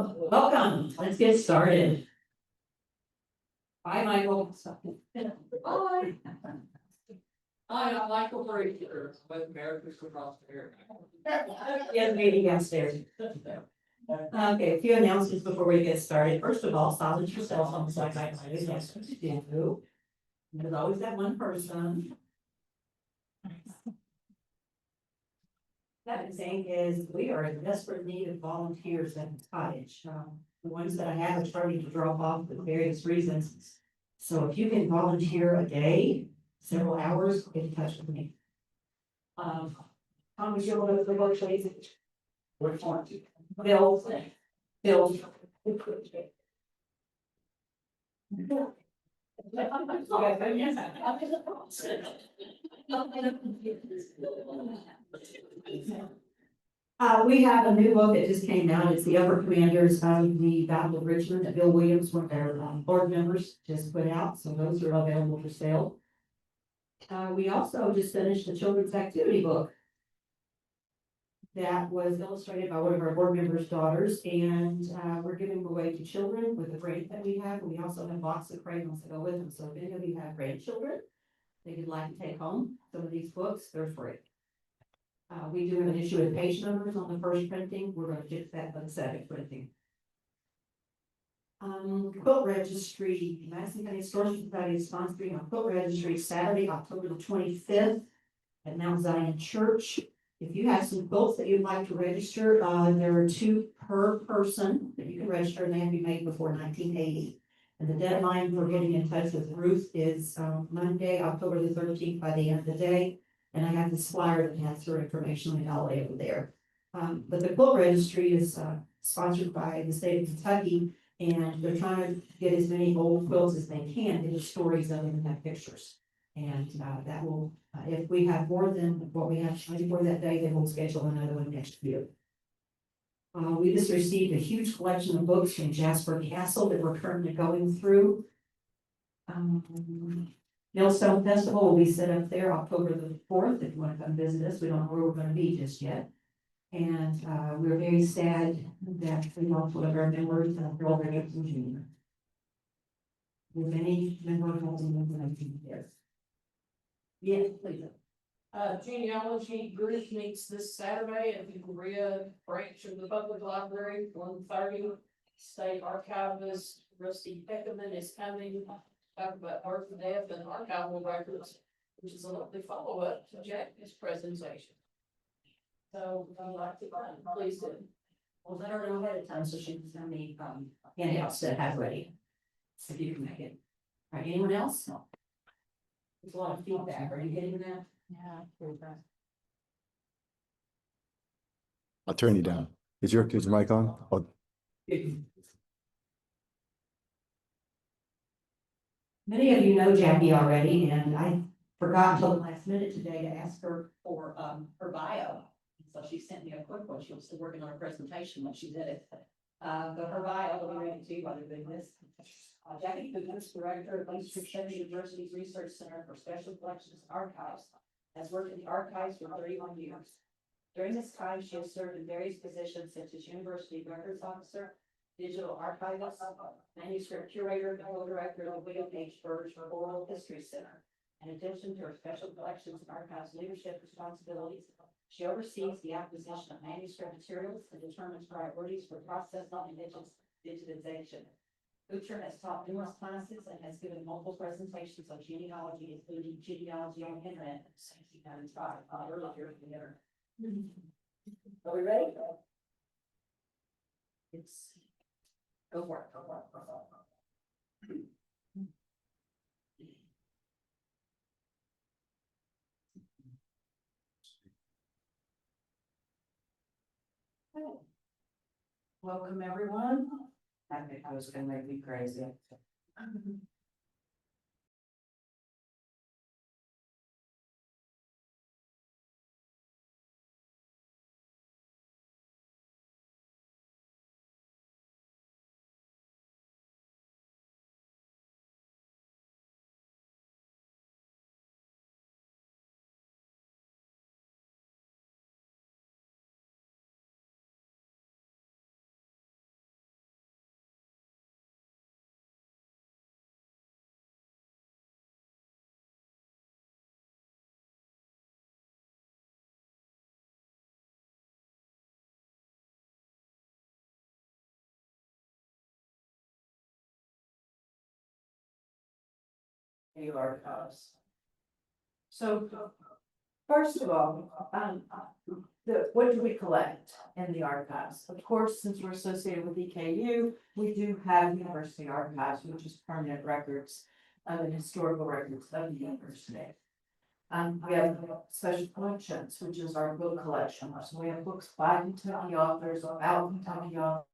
Welcome. Let's get started. Hi, Michael. Hi. Hi, I'm Michael Frazier with America's Across America. Yeah, meeting downstairs. Okay, a few announcements before we get started. First of all, silence yourself on the side by side. That's what you do. There's always that one person. Second thing is we are in desperate need of volunteers at the cottage. The ones that I have are starting to drop off for various reasons. So if you can volunteer a day, several hours, get in touch with me. Thomas, you're one of the most lazy. Which one? Bill. Bill. We have a new book that just came out. It's the Upper Commanders of the Battle of Richmond that Bill Williams, one of their board members, just put out. So those are available for sale. We also just finished a children's activity book that was illustrated by one of our board members' daughters, and we're giving away to children with the grant that we have. We also have boxes of crayons that go with them. So if any of you have grandchildren that you'd like to take home some of these books, they're free. We do have an issue with page numbers on the first printing. We're going to fix that for the second printing. Quilt registry, Madison County Historical Society is sponsoring a quilt registry Saturday, October the 25th at Mount Zion Church. If you have some quilts that you'd like to register, there are 2 per person that you can register, and they have to be made before 1980. And the deadline for getting in touch with Ruth is Monday, October the 13th by the end of the day. And I have this flyer that has her information on it all over there. But the quilt registry is sponsored by the state of Kentucky, and they're trying to get as many old quilts as they can, get the stories of them and have pictures. And that will, if we have more than what we have for that day, then we'll schedule another one next year. We just received a huge collection of books from Jasper Castle that we're currently going through. Millstone Festival will be set up there October the 4th. If you want to come visit us, we don't know where we're going to be just yet. And we're very sad that we lost one of our members and we're already up in June. With many members holding there. Yes, please. Genealogy group meets this Saturday at the Korea branch of the public library, 1:30. State archivist Rusty Peckerman is coming. Talk about birth, death, and archival records, which is a lovely follow-up to Jackie's presentation. So I'd like to please do. Well, let her know ahead of time so she can send me handouts that have ready. So you can make it. All right, anyone else? No. There's a lot of feedback. Are you getting that? Yeah. I'll turn you down. Is your mic on? Oh. Many of you know Jackie already, and I forgot until the last minute today to ask her for her bio. So she sent me a quick one. She was still working on her presentation when she did it. But her bio will be ready to you by the business. Jackie Coutures, director of Eastern University's Research Center for Special Collections and Archives, has worked in the archives for 31 years. During this time, she has served in various positions such as University Records Officer, Digital Archivist, Manuscript Curator, and Co-Director of the William H. Burge Oral History Center. In addition to her Special Collections and Archives leadership responsibilities, she oversees the acquisition of manuscript materials and determines priorities for processing and digitization. Couture has taught numerous classes and has given multiple presentations on genealogy, including Genealogy on the Internet since 1995, earlier in the year. Are we ready? It's go for it. Go for it. Go for it. Welcome, everyone. I think I was going to make me crazy. EKU archives. So, first of all, what do we collect in the archives? Of course, since we're associated with EKU, we do have university archives, which is permanent records and historical records of the university. We have special collections, which is our book collection. So we have books by Kentucky authors, about Kentucky authors.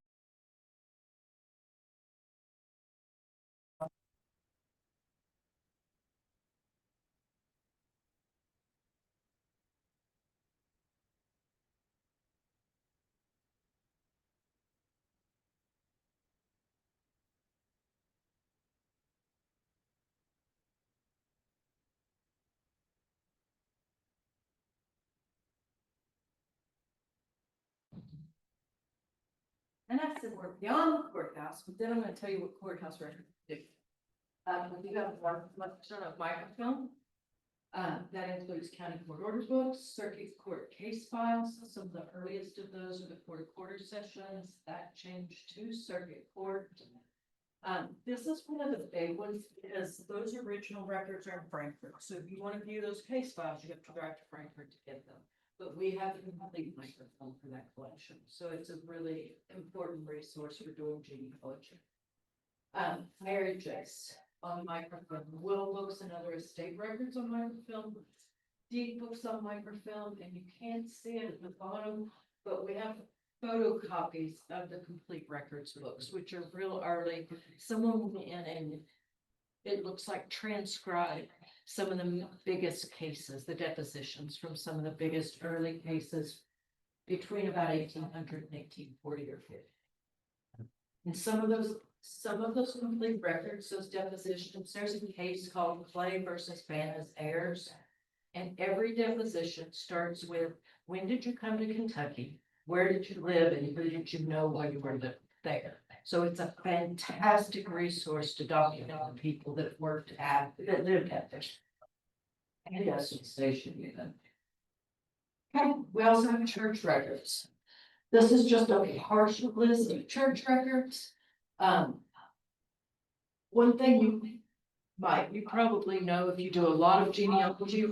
And I said, we're beyond the courthouse, but then I'm gonna tell you what courthouse records do. We do have 1% of microfilm. That includes county court order books, circuit court case files. Some of the earliest of those are the court quarter sessions that changed to circuit court. This is one of the big ones because those original records are in Frankfurt. So if you want to view those case files, you have to drive to Frankfurt to get them. But we have a complete microfilm for that collection. So it's a really important resource for doing genealogy. Marriages on microfilm, will books and other estate records on microfilm, deed books on microfilm, and you can't see it at the bottom, but we have photocopies of the complete records books, which are real early. Someone will be in and it looks like transcribed some of the biggest cases, the depositions from some of the biggest early cases between about 1800 and 1840 or 50. And some of those complete records, those depositions, there's a case called Clay versus Banna's heirs. And every deposition starts with, when did you come to Kentucky? Where did you live? And who did you know while you were there? So it's a fantastic resource to document the people that lived at this. And yes, station even. Okay, we also have church records. This is just a partial list of church records. One thing you probably know if you do a lot of genealogy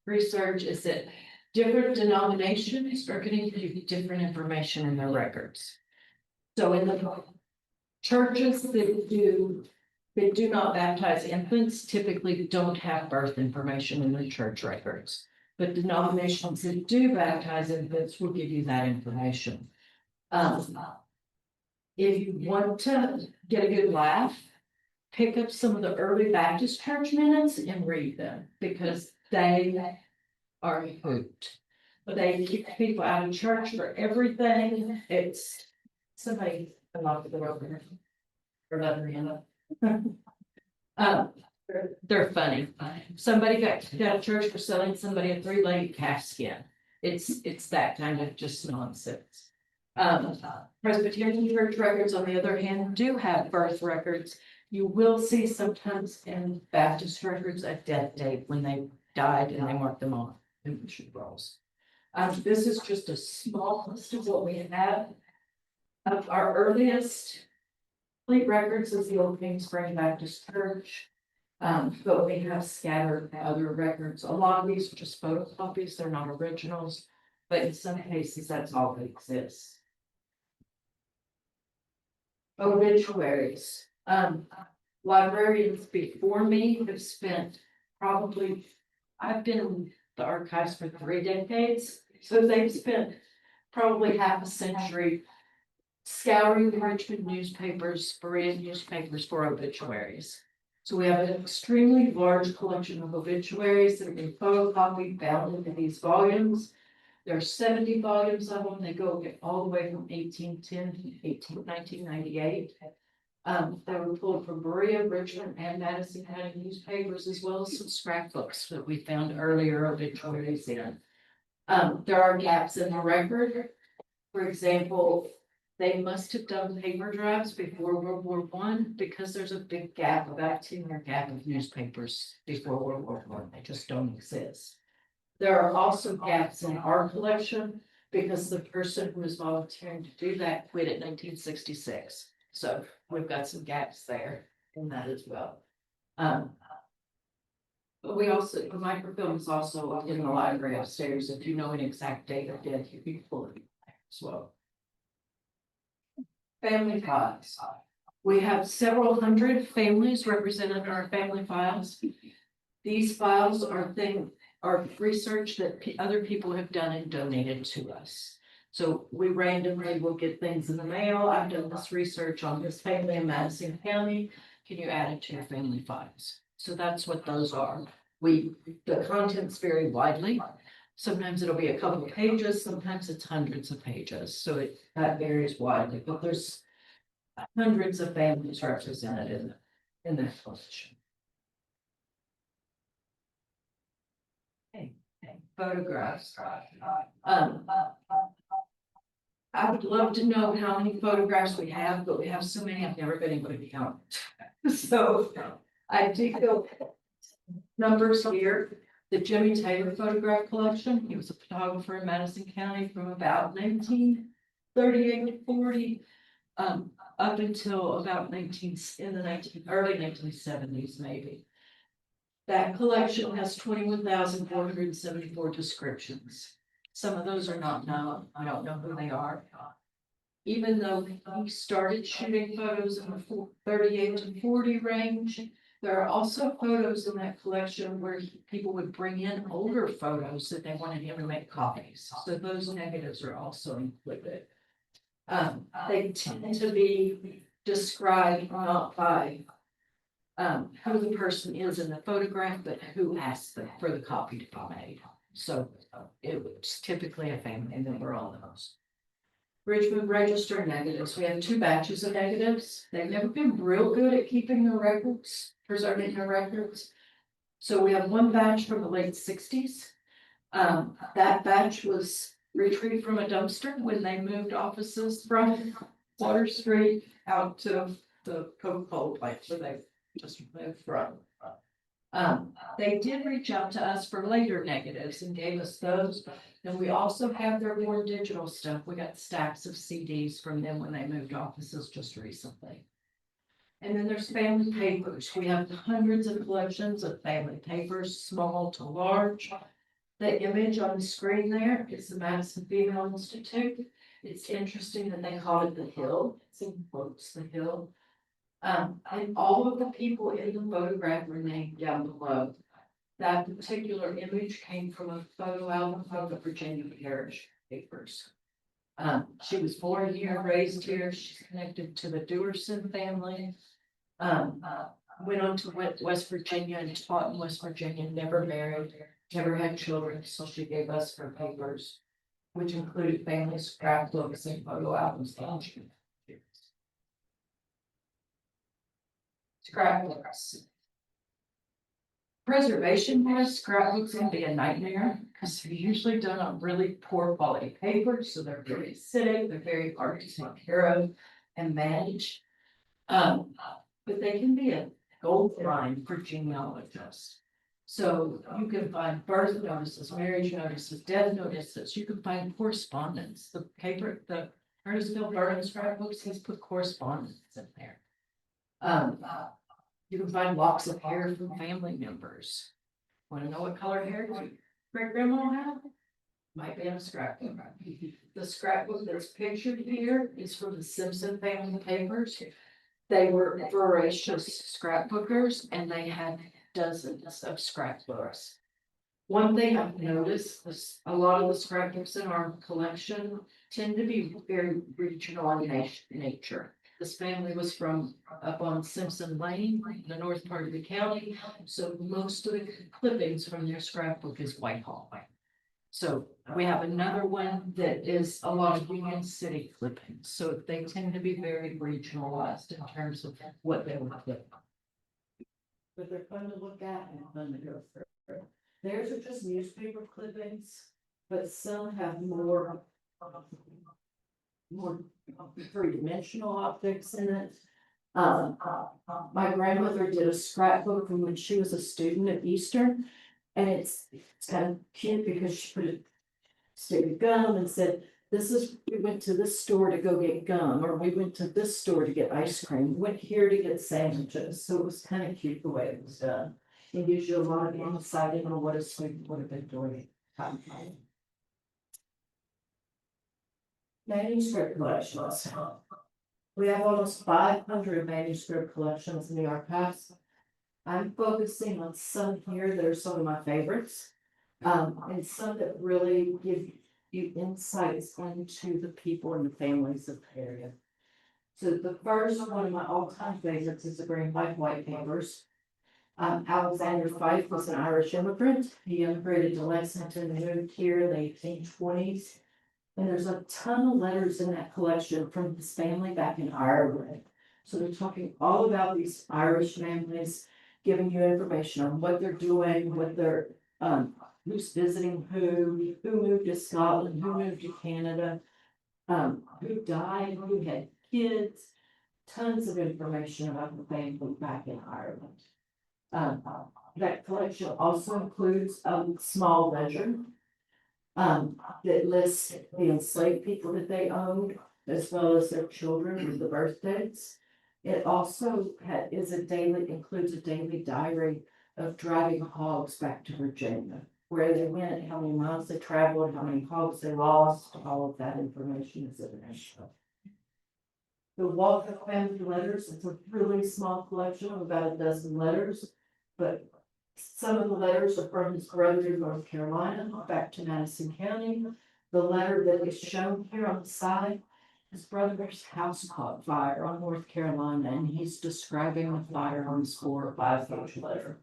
research is that different denominations are going to give you different information in their records. So in the churches that do not baptize infants typically don't have birth information in the church records. But denominations that do baptize infants will give you that information. If you want to get a good laugh, pick up some of the early Baptist church minutes and read them because they are a hoot. They keep people out of church for everything. It's somebody unlocked the door over or another end. They're funny. Somebody got out of church for selling somebody a 3-legged calf skin. It's that kind of just nonsense. Presbyterian church records, on the other hand, do have birth records. You will see sometimes in Baptist records a death date when they died and they mark them on membership rolls. This is just a small list of what we have. Our earliest complete records is the Old King Spring Baptist Church. But we have scattered other records. A lot of these are just photocopies, they're not originals, but in some cases that's all that exists. Obituaries. Librarians before me have spent probably, I've been in the archives for 3 decades, so they've spent probably half a century scouring the Richmond newspapers, Berea newspapers for obituaries. So we have an extremely large collection of obituaries that have been photocopied, bound into these volumes. There are 70 volumes of them. They go all the way from 1810 to 1998. They were pulled from Berea, Richmond, and Madison County newspapers, as well as some scrapbooks that we found earlier obituaries in. There are gaps in the record. For example, they must have done paper drives before World War I because there's a big gap, about 10-year gap of newspapers before World War I. They just don't exist. There are also gaps in our collection because the person who was volunteering to do that quit in 1966. So we've got some gaps there in that as well. We also, the microfilm is also in the library upstairs. If you know an exact date of death, you can pull it as well. Family files. We have several hundred families represented in our family files. These files are research that other people have done and donated to us. So we randomly will get things in the mail. I've done this research on this family in Madison County. Can you add it to your family files? So that's what those are. The contents vary widely. Sometimes it'll be a couple of pages, sometimes it's hundreds of pages. So that varies widely, but there's hundreds of families represented in that collection. Photographs. I would love to know how many photographs we have, but we have so many, I've never been able to count. So I do go numbers here. The Jimmy Taylor photograph collection, he was a photographer in Madison County from about 1938 to 40, up until about early 1970s maybe. That collection has 21,474 descriptions. Some of those are not known. I don't know who they are. Even though he started shooting photos in the 38 to 40 range, there are also photos in that collection where people would bring in older photos that they wanted him to make copies. So those negatives are also included. They tend to be described not by who the person is in the photograph, but who asked them for the copy to be made. So it was typically a family member on those. Richmond Register negatives. We have 2 batches of negatives. They've never been real good at keeping their records, preserving their records. So we have 1 batch from the late 60s. That batch was retrieved from a dumpster when they moved offices from Water Street out to the Coca-Cola plant where they just moved from. They did reach out to us for later negatives and gave us those. And we also have their more digital stuff. We got stacks of CDs from them when they moved offices just recently. And then there's family papers. We have hundreds of collections of family papers, small to large. The image on the screen there is the Madison Female Institute. It's interesting that they call it the Hill. It's in quotes, the Hill. And all of the people in the photograph are named down below. That particular image came from a photo album from the Virginia Parish papers. She was born here, raised here. She's connected to the Dewerson family. Went on to West Virginia and taught in West Virginia, never married, never had children, so she gave us her papers, which included family scrapbooks and photo albums. Scrapbooks. Preservation wise, scrapbooks can be a nightmare because they're usually done on really poor quality paper, so they're very acidic, they're very hard to take care of and manage. But they can be a gold mine for genealogists. So you can find birth notices, marriage notices, death notices. You can find correspondence. The paper, the Ernest Bill Burns scrapbooks, he's put correspondence in there. You can find locks of hair from family members. Want to know what color hair great grandma had? Might be on a scrapbook. The scrapbook that's pictured here is from the Simpson family papers. They were voracious scrapbookers and they had dozens of scrapbooks. One thing I've noticed is a lot of the scrapbooks in our collection tend to be very regional in nature. This family was from up on Simpson Lane, the north part of the county. So most of the clippings from their scrapbook is Whitehall. So we have another one that is a lot of Union City clippings. So they tend to be very regionalized in terms of what they would clip. But they're fun to look at and fun to go through. Theirs are just newspaper clippings, but some have more three-dimensional optics in it. My grandmother did a scrapbook from when she was a student at Eastern, and it's kind of cute because she put a stick of gum and said, we went to this store to go get gum, or we went to this store to get ice cream, went here to get sandwiches. So it was kind of cute the way it was done. It gives you a lot of insight into what a student would have been doing. Manuscript collections. We have almost 500 manuscript collections in the archives. I'm focusing on some here that are some of my favorites. And some that really give you insights into the people and the families of the area. So the first one of my all-time favorites is the Green Black White Papers. Alexander Fife was an Irish immigrant. He immigrated to Lexington and moved here in the 1820s. And there's a ton of letters in that collection from his family back in Ireland. So they're talking all about these Irish families, giving you information on what they're doing, what they're, who's visiting who moved to Scotland, who moved to Canada, who died, who had kids, tons of information about the family back in Ireland. That collection also includes a small ledger that lists the enslaved people that they owned, as well as their children with the birth dates. It also includes a daily diary of driving hogs back to Virginia, where they went, how many miles they traveled, how many hogs they lost, all of that information is in there. The Walker family letters, it's a really small collection of about a dozen letters, but some of the letters are from his brother in North Carolina, back to Madison County. The letter that is shown here on the side, his brother's house caught fire on North Carolina, and he's describing the fire on his 4 or 5 page letter.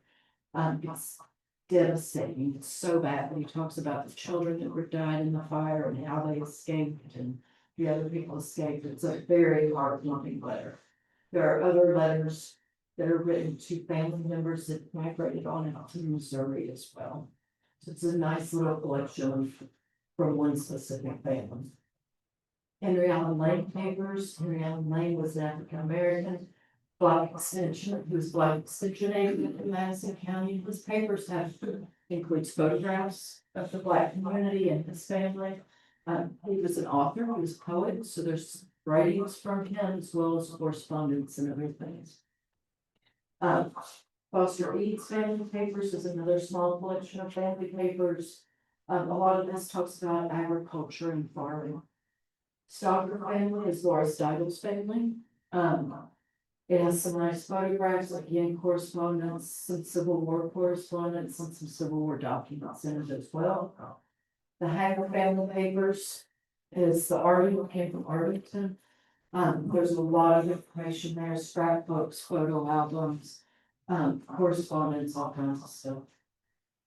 It's devastating, it's so bad, he talks about the children that were died in the fire and how they escaped and the other people escaped. It's a very heartwarming letter. There are other letters that are written to family members that migrated on out to Missouri as well. So it's a nice little collection from one specific family. Henry Allen Lane papers. Henry Allen Lane was an African American Black extension, who was Black extension agent in Madison County. His papers includes photographs of the Black community and his family. He was an author, he was a poet, so there's writings from him as well as correspondence and other things. Foster Eads family papers is another small collection of family papers. A lot of this talks about agriculture and farming. Stocker family is Laura Steigel's family. It has some nice photographs, again, correspondence, some Civil War correspondence, and some Civil War documents in it as well. The Hager family papers is the article came from Arlington. There's a lot of information there, scrapbooks, photo albums, correspondence, all kinds of stuff.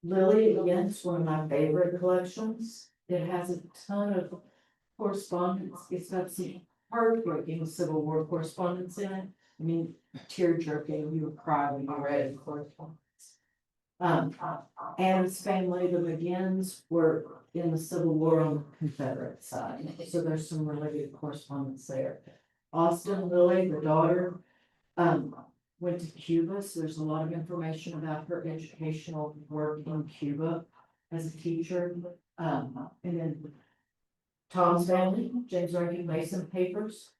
Lily, again, is one of my favorite collections. It has a ton of correspondence. It's got some heartbreaking Civil War correspondence in it. I mean, tear jerking, you would cry when you read it, correspondence. Anne's family, the McGinns, were in the Civil War on the Confederate side, so there's some really good correspondence there. Austin Lilly, the daughter, went to Cuba, so there's a lot of information about her educational work in Cuba as a teacher. And then Tom's family, James Rankin Mason papers,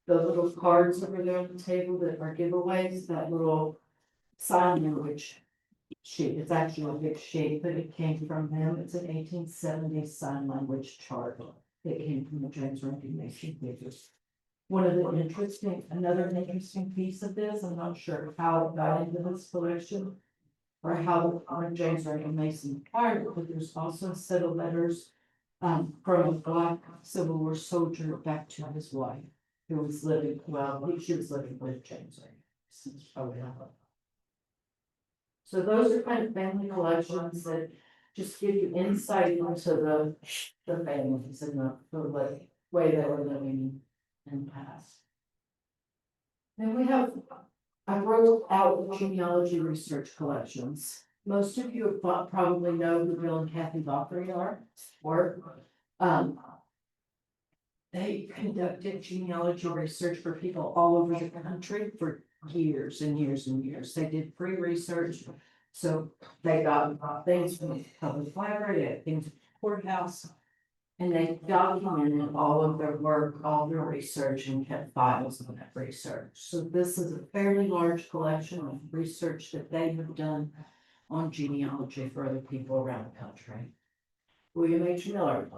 the little cards over there on the table that are giveaways, that little sign language sheet. It's actually a big sheet, but it came from him. It's an 1870s sign language chart that came from the James Rankin Mason papers. Another interesting piece of this, I'm not sure how it got into this collection or how James Rankin Mason acquired it, but there's also a set of letters from a Black Civil War soldier back to his wife, who was living, she was living with James Rankin Mason. So those are kind of family collections that just give you insight into the families and the way they were living and past. Then I wrote out the genealogy research collections. Most of you probably know who Bill and Kathy Valkyrie were. They conducted genealogy research for people all over the country for years and years and years. They did free research. So they got things from the public library, things from the courthouse, and they documented all of their work, all their research, and kept files of that research. So this is a fairly large collection of research that they have done on genealogy for other people around the country. William H. Miller.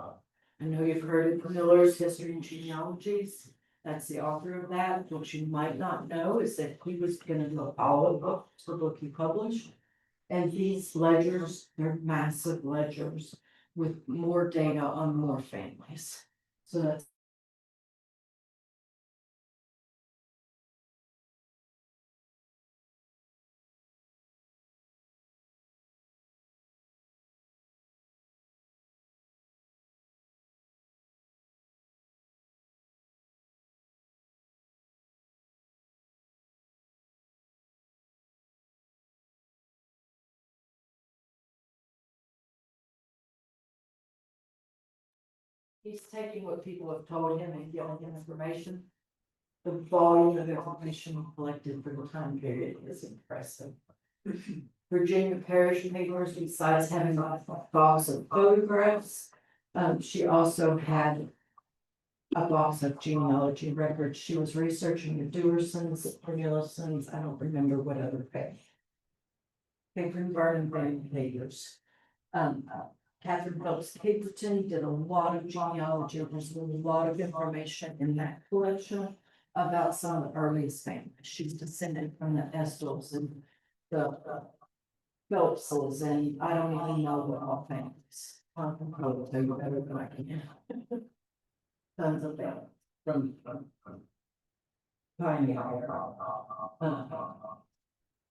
I know you've heard of Miller's History and Genealogies. That's the author of that. What you might not know is that he was gonna do a follow book to the book he published. And these ledgers, they're massive ledgers with more data on more families. So that's he's taking what people have told him and giving him information. The volume of information collected for the time period is impressive. Virginia Parish Papers, besides having a box of photographs, she also had a box of genealogy records. She was researching the Dewersons, Cornelisons, I don't remember what other page. Paper Barnum papers. Catherine Phelps Caperton did a lot of genealogy. There's a lot of information in that collection about some of the earliest families. She's descended from the Estels and the Phelpses, and I don't even know what all families. I can probably tell you better than I can. Tons of them from Pioneer.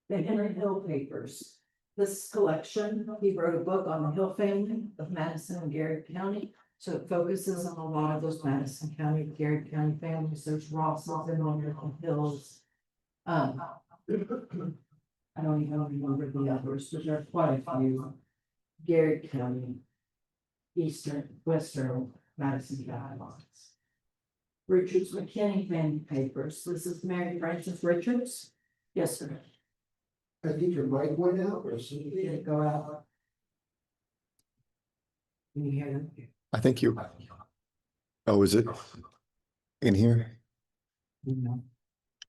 The Henry Hill papers. This collection, he wrote a book on the Hill family of Madison and Garrett County. So it focuses on a lot of those Madison County, Garrett County families. There's Rosses and Wonderful Hills. I don't even remember the others, but there are quite a few. Garrett County, Western Madison County lines. Richards McKinney family papers. This is Mary Frances Richards. Yes, sir. I think your mic went out or Did something. it go out? Can you hear them? I think you. Oh, is it in here? No,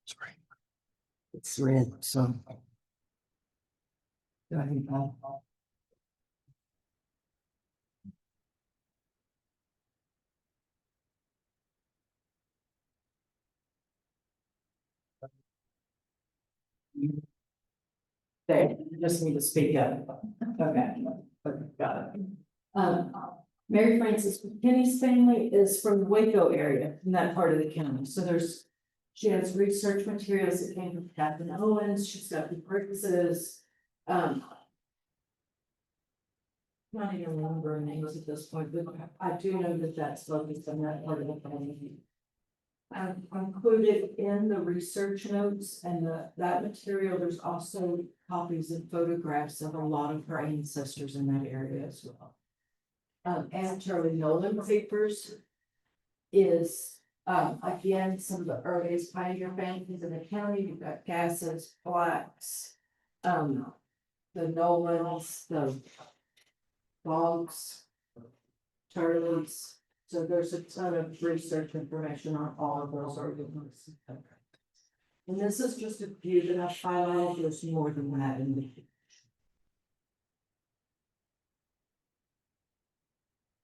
Sorry. it's red, so. Go ahead, Bob. There, you just need to speak up. Okay, got it. Mary Frances McKinney's family is from the Waco area, in that part of the county, so she has research materials that came from Captain Owens, she's got the purposes. Not even remember her names at this point, but I do know that that's focused on that part of the family. I've included in the research notes and that material, there's also copies and photographs of a lot of her ancestors in that area as well. And Charlie Nolan papers is, again, some of the earliest pioneer families in the county. You've got Gasses, Blacks, the Nolans, the Boggs, Turleys. So there's a ton of research information on all of those organisms. And this is just a few that I've highlighted. There's more than that in the.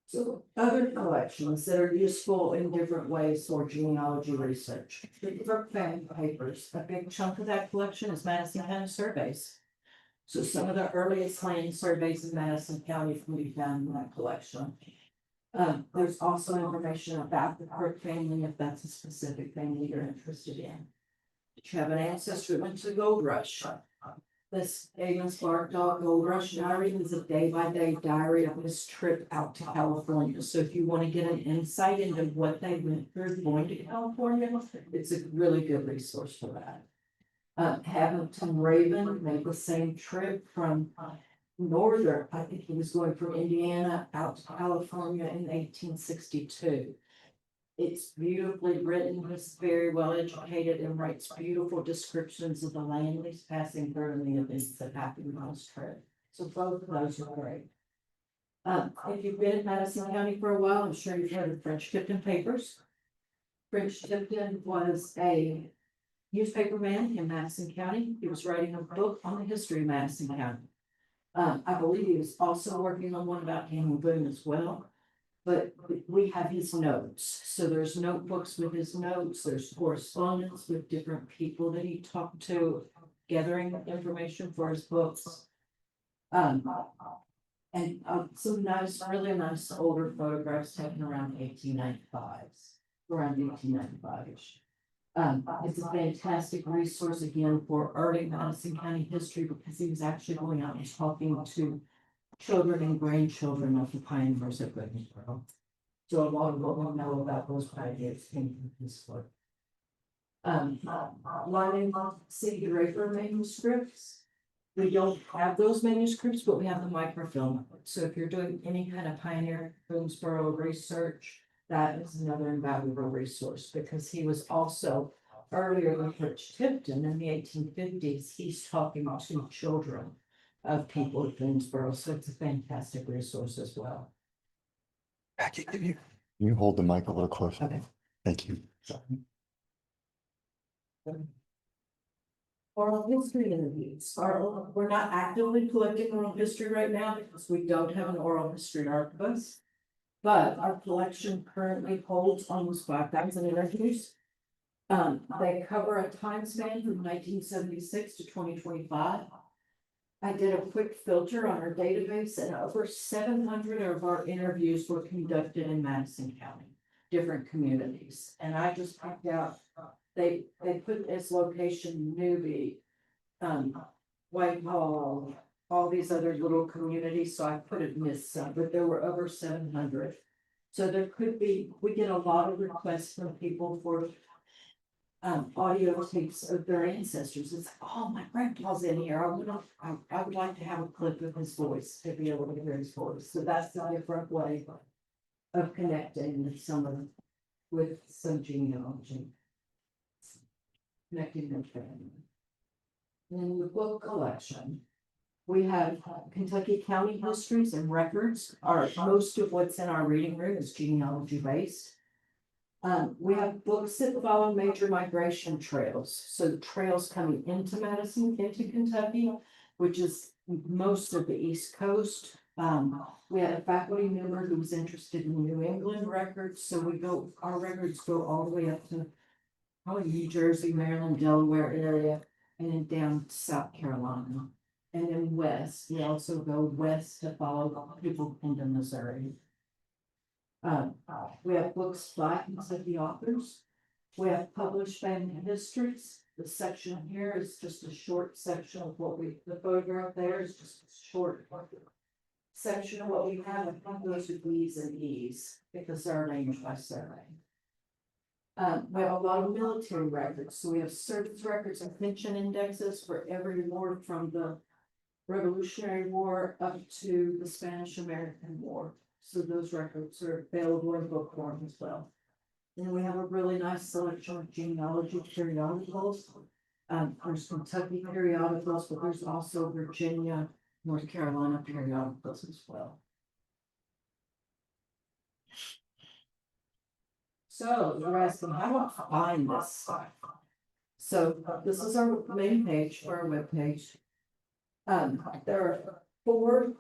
So other collections that are useful in different ways for genealogy research. The Brooke family papers, a big chunk of that collection is Madison County surveys. So some of the earliest land surveys in Madison County can be found in that collection. There's also information about the Brooke family, if that's a specific family you're interested in. Did you have an ancestor that went to the gold rush? This Amos Clark Dog Gold Rush Diary is a day-by-day diary of his trip out to California. So if you want to get an insight into what they went through going to California, it's a really good resource for that. Hamilton Raven made the same trip from northern, I think he was going from Indiana out to California in 1862. It's beautifully written, he's very well educated and writes beautiful descriptions of the land he's passing through and the events that happened on his trip. So both of those are great. If you've been in Madison County for a while, I'm sure you've heard of French Tipton papers. French Tipton was a newspaper man in Madison County. He was writing a book on the history of Madison County. I believe he was also working on one about Daniel Boone as well. But we have his notes, so there's notebooks with his notes, there's correspondence with different people that he talked to, gathering information for his books. And some nice, really nice older photographs taken around 1895, around 1895-ish. It's a fantastic resource again for early Madison County history because he was actually going out and talking to children and grandchildren of the pioneers of Greensboro. So a lot of what we know about those pioneers came from his work. Lining City Draper manuscripts. We don't have those manuscripts, but we have the microfilm. So if you're doing any kind of pioneer Greensboro research, that is another invaluable resource because he was also earlier than Rich Tipton in the 1850s. He's talking to children of people at Greensboro, so it's a fantastic resource as well. Becky, can you hold the mic a little closer? Okay. Thank you. Oral history interviews are, we're not actively collecting oral history right now because we don't have an oral history archivist. But our collection currently holds almost 5,000 interviews. They cover a time span from 1976 to 2025. I did a quick filter on our database and over 700 of our interviews were conducted in Madison County, different communities. And I just picked out, they put as location Newbie, Whitehall, all these other little communities, so I put it in this, but there were over 700. So there could be, we get a lot of requests from people for audio tapes of their ancestors. It's, oh, my grandpa's in here. I would like to have a clip of his voice to be able to hear his voice. So that's a different way of connecting with someone with some genealogy. Connecting their family. In the book collection, we have Kentucky County histories and records. Most of what's in our reading room is genealogy based. We have books that follow major migration trails. So the trails coming into Madison, into Kentucky, which is most of the East Coast. We had a faculty member who was interested in New England records. So our records go all the way up to probably New Jersey, Maryland, Delaware area, and then down to South Carolina. And then west, we also go west to follow people into Missouri. We have books by Kentucky authors. We have published family histories. The section here is just a short section of what the photograph there is just a short section of what we have. I think those are B's and E's because they're arranged by surname. We have a lot of military records. So we have service records and pension indexes for every war from the Revolutionary War up to the Spanish-American War. So those records are available in book form as well. And we have a really nice selection of genealogy periodicals. There's Kentucky periodicals, but there's also Virginia, North Carolina periodicals as well. So you're asking, how do I find this stuff? So this is our main page for our webpage. There are 4.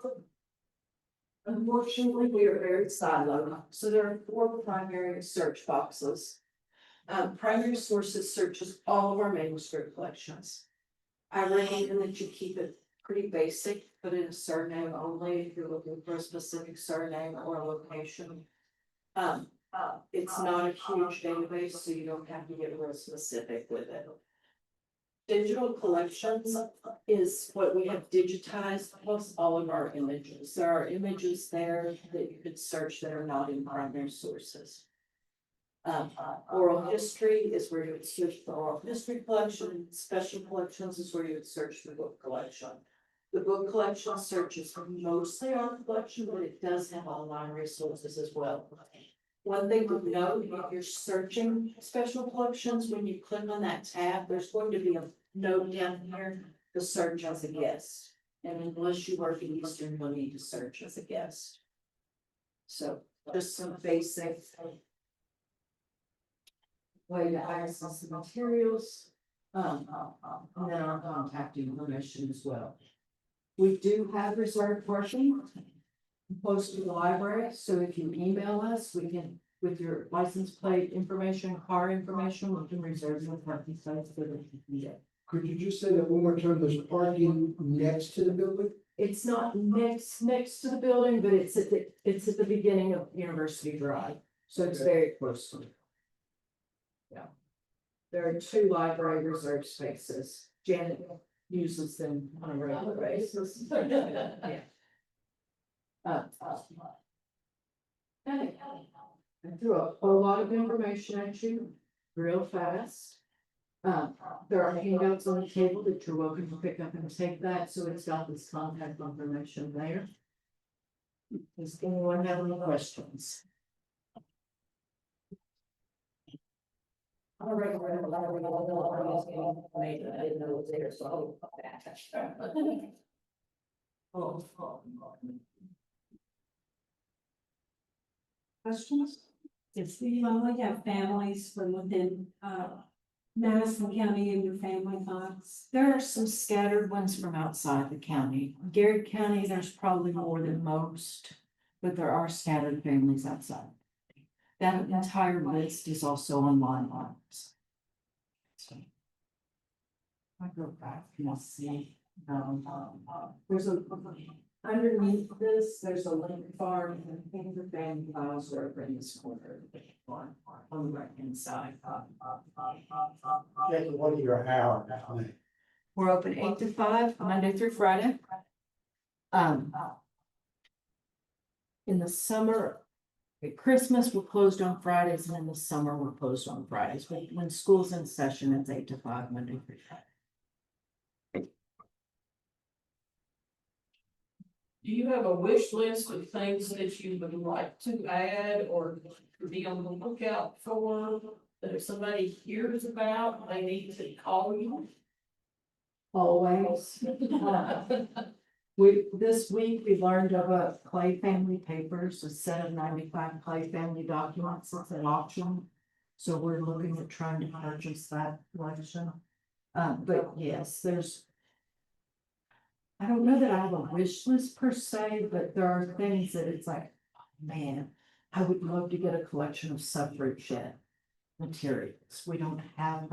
Unfortunately, we are very siloed. So there are 4 primary search boxes. Primary sources searches all of our manuscript collections. I recommend that you keep it pretty basic, put in a surname only if you're looking for a specific surname or location. It's not a huge database, so you don't have to get real specific with it. Digital collections is what we have digitized plus all of our images. There are images there that you could search that are not in primary sources. Oral history is where you would search the oral history collection. Special collections is where you would search the book collection. The book collection searches mostly on the collection, but it does have online resources as well. One thing to note, if you're searching special collections, when you click on that tab, there's going to be a note down here to search as a guest. And unless you work in Eastern, you'll need to search as a guest. So just some basic way to access the materials, and then our contact information as well. We do have reserved parking close to the library, so if you email us, we can, with your license plate information, car information, we can reserve your parking sites for the day. Could you just say that one more time, there's parking next to the building? It's not next to the building, but it's at the beginning of University Drive, so it's very close to it. Yeah. There are 2 library reserved spaces. Janet uses them on a regular basis. Yeah. I threw a whole lot of information at you real fast. There are handouts on the table that you're welcome to pick up and take that, so it's got this contact information there. Does anyone have any questions? I'm a regular, I didn't know it was there, so. Questions? Yes, you only have families from within, Madison County in your family box. There are some scattered ones from outside the county. Garrett County, there's probably more than most, but there are scattered families outside. That entire list is also online. I go back and I'll see. There's a, underneath this, there's a link farm, and I think the family files are over in this corner. On the right hand side. That's one of your hours. We're open 8 to 5, Monday through Friday. In the summer, at Christmas, we're closed on Fridays, and in the summer, we're closed on Fridays. But when school's in session, it's 8 to 5, Monday through Friday. Do you have a wish list of things that you would like to add or be on the lookout for? That if somebody hears about, they need to call you? Always. This week, we learned of a Clay Family Papers, a set of 95 Clay Family documents. It's at auction. So we're looking at trying to purchase that collection. But yes, I don't know that I have a wish list per se, but there are things that it's like, oh, man, I would love to get a collection of suffragette materials. We don't have,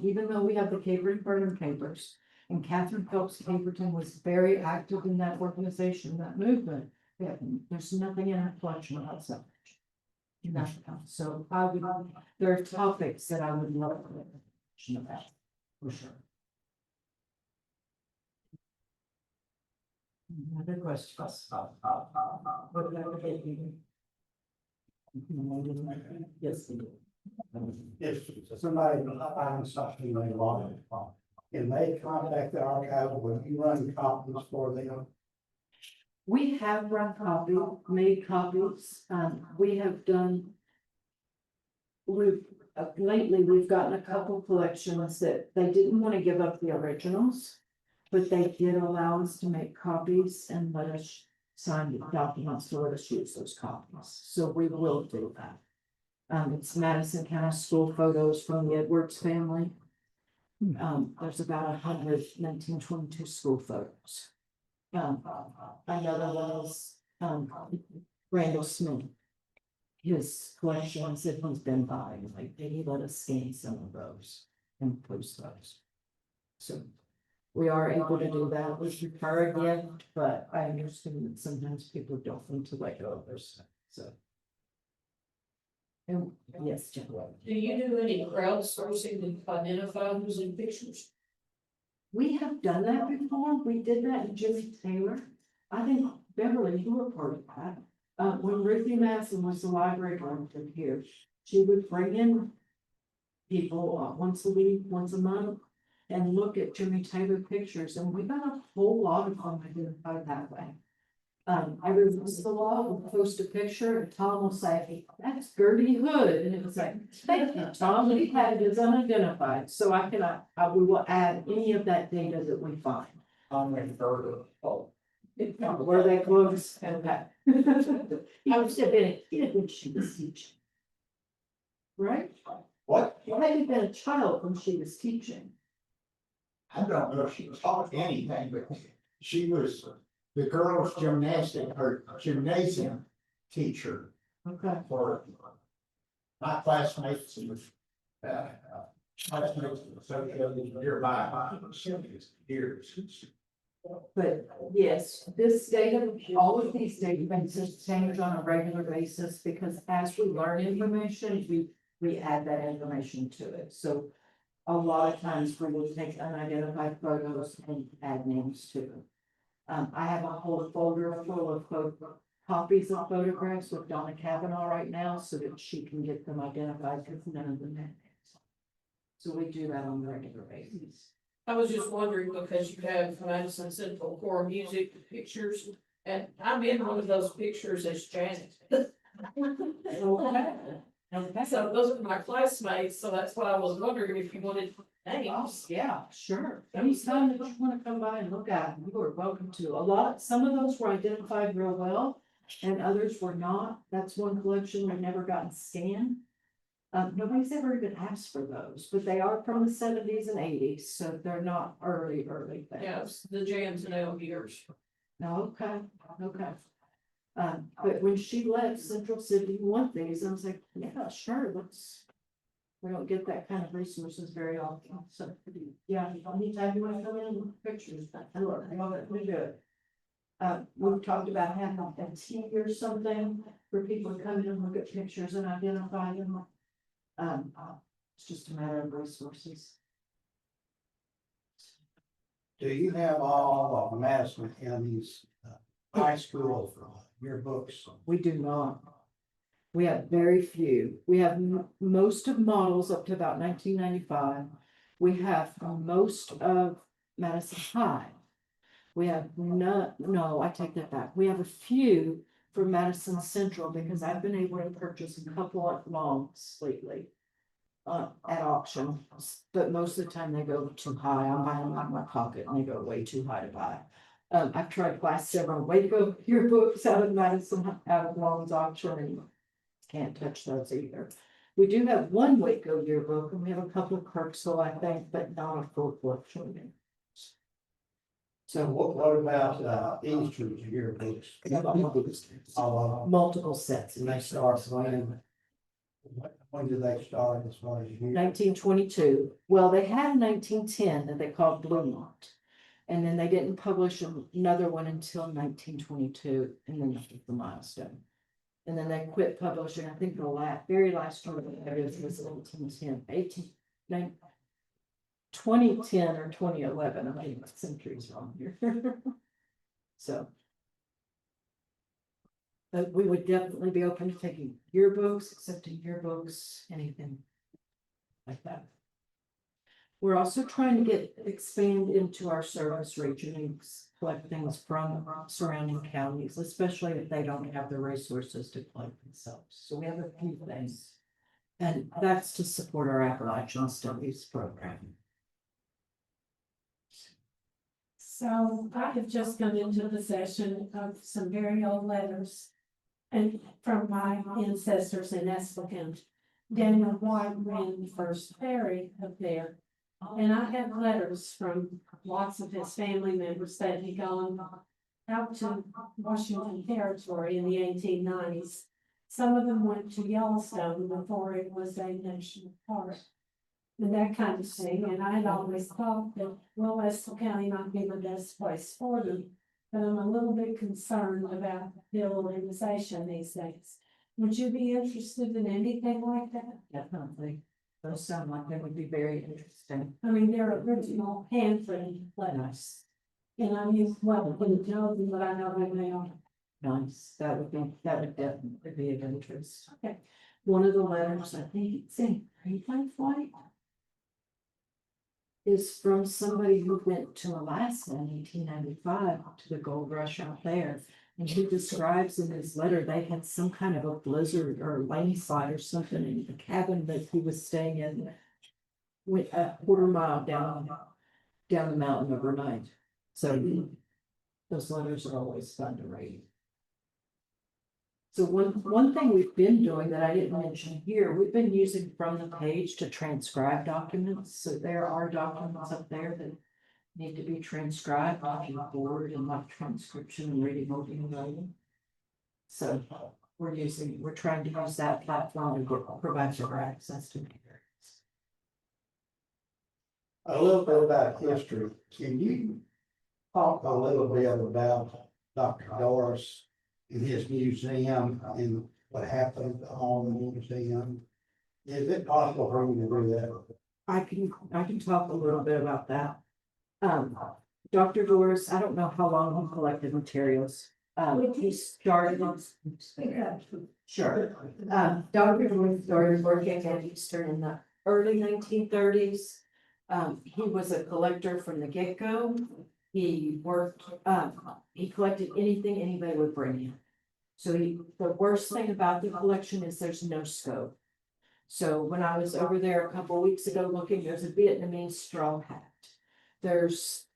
even though we have the Caperton Burnham papers, and Catherine Phelps Caperton was very active in that organization, that movement. Yeah, there's nothing in our collection about suffrage. Nothing. So there are topics that I would love to know about, for sure. Other questions? Yes. If somebody finds something they want, can they contact the archive when you run copies for them? We have run copies, made copies, we have done. Lately, we've gotten a couple collections that they didn't want to give up the originals. But they did allow us to make copies and let us sign the documents to let us use those copies. So we will do that. It's Madison County school photos from the Edwards family. There's about 100 1922 school photos. Another one is Randall Smith. His collections that he's been buying, like he let us scan some of those and post those. So we are able to do that. We prefer a gift, but I understand that sometimes people don't want to let go of their stuff, so. And yes, Jeff. Do you do any crowdsourcing to identify who's in pictures? We have done that before. We did that in Jimmy Taylor. I think Beverly, you were part of that. When Ruthie Madison was the library director here, she would bring in people once a week, once a month, and look at Jimmy Taylor pictures, and we got a whole lot of them identified that way. Every once in a while, we'll post a picture, and Tom will say, "That's Gertie Hood," and it was like, "Thank you, Tom, we had it as unidentified," so we will add any of that data that we find. Were they close? Okay. I was have been a kid when she was teaching. Right? What? You had been a child when she was teaching. I don't know if she was taught anything, but She was the girls' gymnasium teacher Okay. for my classmates and classmates associated nearby years. But yes, this data, all of these databases change on a regular basis because as we learn information, we add that information to it. So a lot of times we will take unidentified photos and add names to them. I have a whole folder full of copies of photographs with Donna Kavanaugh right now so that she can get them identified because none of them have names. So we do that on a regular basis. I was just wondering because you have Madison Central Core Music pictures, and I'm in one of those pictures as Janet. So those are my classmates, so that's why I was wondering if you wanted names. Yeah, sure. Anytime that you wanna come by and look at, them, you are welcome to. Some of those were identified real well and others were not. That's one collection we've never gotten scanned. Nobody's ever even asked for those, but they are from the 70s and 80s, so they're not early things. Yes, the Jams and L years. No, okay. But when she left Central City, one thing is, I was like, yeah, sure, we don't get that kind of resources very often, so, yeah, anytime you wanna come in and look at pictures, look, we do it. We've talked about having a team or something for people to come in and look at pictures and identify them. It's just a matter of resources. Do you have all of Madison County's high school yearbooks? We do not. We have very few. We have most of models up to about 1995. We have most of Madison High. We have no, I take that back. We have a few from Madison Central because I've been able to purchase a couple of longs lately. At auction, but most of the time they go too high. I'm buying them out of my pocket and they go way too high to buy. I've tried to buy several Waco yearbooks out of Madison, out of Long's auction and can't touch those either. We do have one Waco yearbook and we have a couple of Kirksville, I think, but not a full collection. So what about Easter's yearbooks? Multiple sets. And they start when did they start as far as you? 1922. Well, they had 1910 that they called Bluemont. And then they didn't publish another one until 1922, and then that was the milestone. And then they quit publishing. I think the very last one there was 1910, 2010 or 2011. I'm getting my centuries wrong here. So. But we would definitely be open to taking yearbooks, accepting yearbooks, anything like that. We're also trying to expand into our service region and collect things from surrounding counties, especially if they don't have the resources to collect themselves. So we have a few things. And that's to support our Appalachian Studies program. So I have just come into possession of some very old letters. And from my ancestors in Esplicant, Daniel White ran the first ferry up there. And I have letters from lots of his family members that had gone out to Washington Territory in the 1890s. Some of them went to Yellowstone before it was a national park. And that kind of thing, and I had always thought that, well, Estill County might be the best place for them. But I'm a little bit concerned about the organization these days. Would you be interested in anything like that? Definitely. Those sound like they would be very interesting. I mean, they're original handwritten letters. And I mean, well, I wouldn't know them, but I know who they are. Nice. That would definitely be of interest. Okay. One of the letters, I think it's in Greenland Flight, is from somebody who went to Alaska in 1895 to the gold rush out there. And he describes in his letter, they had some kind of a blizzard or landslide or something in the cabin that he was staying in. Went a quarter mile down the mountain overnight. So those letters are always fun to read. So one thing we've been doing that I didn't mention here, we've been using from the page to transcribe documents. So there are documents up there that need to be transcribed off your board and like transcription and reading will be available. So we're trying to use that platform to provide better access to materials. A little bit about history. Can you talk a little bit about Dr. Doris and his museum and what happened on the museum? Is it possible for you to do that? I can talk a little bit about that. Dr. Doris, I don't know how long he collected materials. He started on. Sure. Dr. Doris started working at Eastern in the early 1930s. He was a collector from the get-go. He worked, he collected anything anybody would bring in. So the worst thing about the collection is there's no scope. So when I was over there a couple of weeks ago looking, there's a Vietnamese straw hat. There's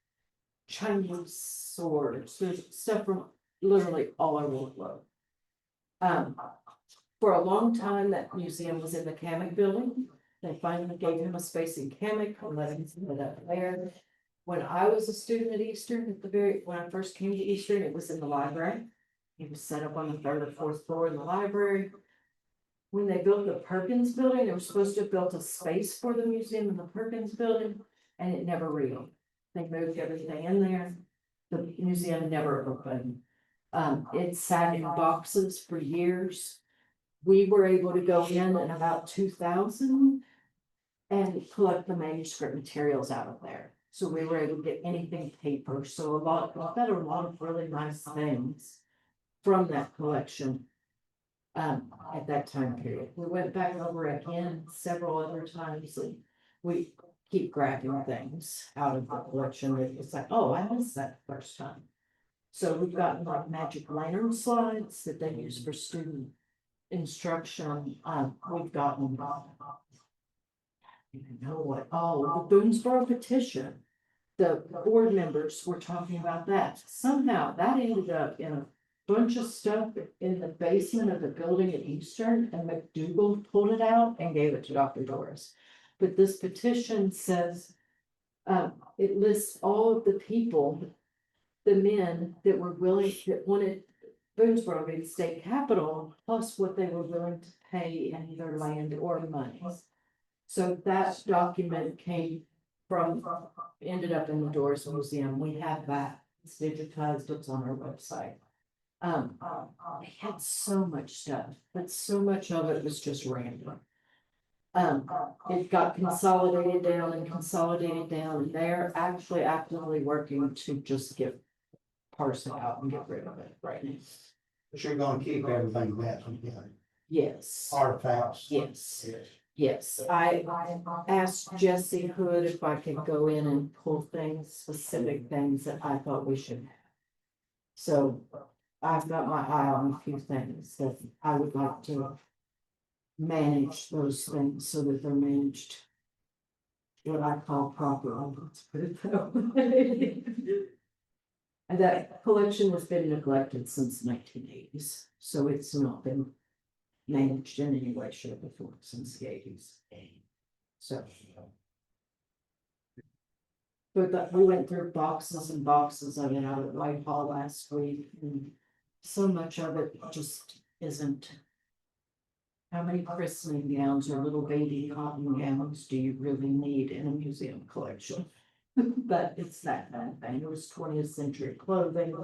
Chinese swords, there's stuff from literally all over the globe. For a long time, that museum was in the Kamek building. They finally gave him a space in Kamek and let him set it up there. When I was a student at Eastern, when I first came to Eastern, it was in the library. It was set up on the 3rd or 4th floor in the library. When they built the Perkins building, they were supposed to have built a space for the museum in the Perkins building, and it never reopened. They moved everything in there. The museum never opened. It sat in boxes for years. We were able to go in about 2000 and collect the manuscript materials out of there. So we were able to get anything paper. So we got a lot of really nice things from that collection. At that time period, we went back over again several other times, and we keep grabbing things out of the collection. It's like, oh, I missed that first time. So we've gotten like magic lantern slides that they use for student instruction. We've gotten, you know what? Oh, the Boonesboro petition. The board members were talking about that. Somehow that ended up in a bunch of stuff in the basement of the building at Eastern, and McDougal pulled it out and gave it to Dr. Doris. But this petition says, it lists all of the people, the men that were willing, that wanted Boonesboro to be the state capital, plus what they were willing to pay in either land or money. So that document ended up in the Doris Museum. We have that. It's digitized, it's on our website. They had so much stuff, but so much of it was just random. It got consolidated down, and they're actually actively working to just parse it out and get rid of it right now. But you're gonna keep everything that's together, Yes, artifacts. yes. I asked Jesse Hood if I could go in and pull specific things that I thought we should have. So I've got my eye on a few things that I would like to manage those things so that they're managed what I call properly. Let's put it that way. And that collection has been neglected since 1980s, so it's not been managed in any way, shape, or form since the 80s. So. But we went through boxes and boxes of it out at Whitehall last week, and so much of it just isn't. How many christening gowns or little baby cotton gowns do you really need in a museum collection? But it's that kind of thing. There was 20th century clothing.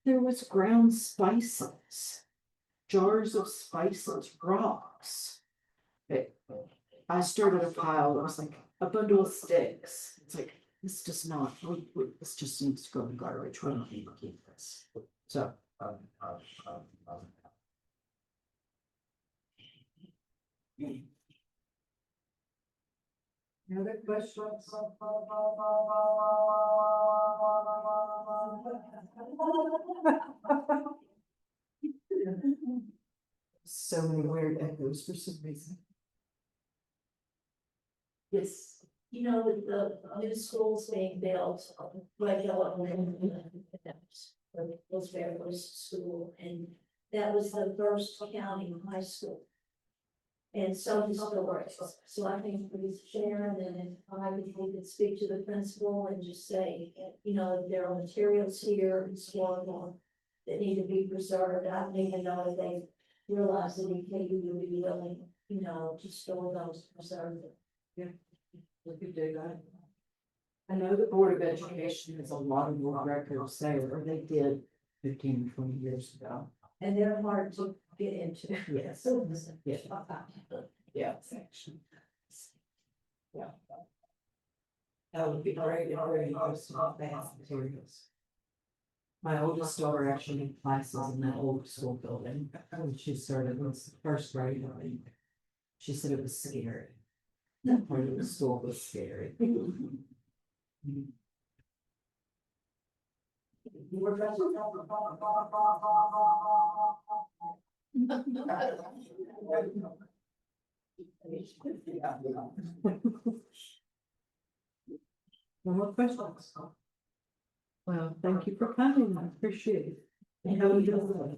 There was ground spices, jars of spices, rocks. I started a pile. It was like a bundle of sticks. It's like, this does not, this just needs to go in the garbage. We don't need to keep this. So. Another question? So many weird echoes for some reason. Yes. You know, with the new schools being built, like was very close to school, and that was the first county high school. and some historians. So I think we Sharon and if I would, we could speak to the principal and just say, you know, there are materials here in Swanville that need to be preserved. I don't even know if they realize that EKU would be willing, you know, to store those, preserve them. We could do that. I know the Board of Education has a lot of more records there, or they did 15, 20 years ago. And they're hard to get into. Yes. Yeah. Yeah. Yeah. That would be great if we had some fast materials. My oldest daughter actually had classes in that old school building when she started, was first grade, I think. She said it was scary. Part of the school was scary. No more questions? Well, thank you for coming, I appreciate it. And how are you doing?